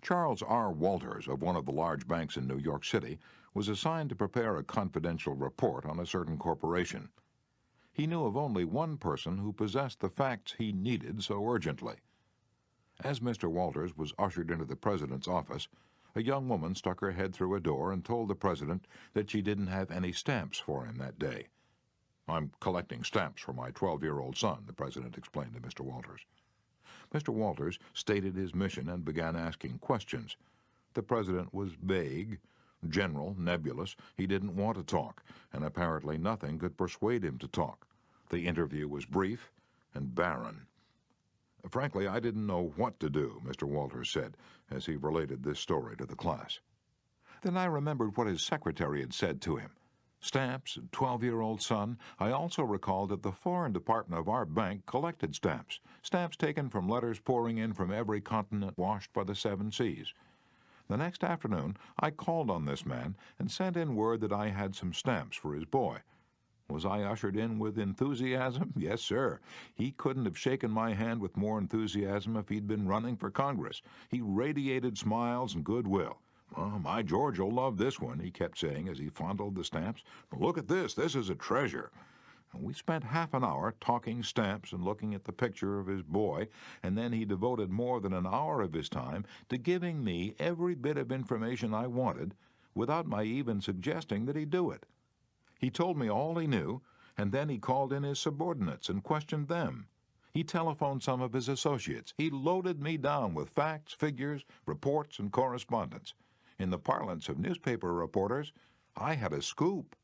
Charles R. Walters of one of the large banks in New York City was assigned to prepare a confidential report on a certain corporation. He knew of only one person who possessed the facts he needed so urgently. As Mr. Walters was ushered into the president's office, a young woman stuck her head through a door and told the president that she didn't have any stamps for him that day. "I'm collecting stamps for my 12-year-old son," the president explained to Mr. Walters. Mr. Walters stated his mission and began asking questions. The president was vague, general, nebulous. He didn't want to talk, and apparently nothing could persuade him to talk. The interview was brief and barren. "Frankly, I didn't know what to do," Mr. Walters said, as he related this story to the class. Then I remembered what his secretary had said to him. Stamps, and 12-year-old son. I also recalled that the foreign department of our bank collected stamps, stamps taken from letters pouring in from every continent washed by the 7 seas. The next afternoon, I called on this man and sent in word that I had some stamps for his boy. Was I ushered in with enthusiasm? Yes, sir. He couldn't have shaken my hand with more enthusiasm if he'd been running for Congress. He radiated smiles and goodwill. "Oh, my George will love this one," he kept saying as he fondled the stamps. "Look at this. This is a treasure." And we spent half an hour talking stamps and looking at the picture of his boy, and then he devoted more than an hour of his time to giving me every bit of information I wanted without my even suggesting that he do it. He told me all he knew, and then he called in his subordinates and questioned them. He telephoned some of his associates. He loaded me down with facts, figures, reports, and correspondence. In the parlance of newspaper reporters, I had a scoop.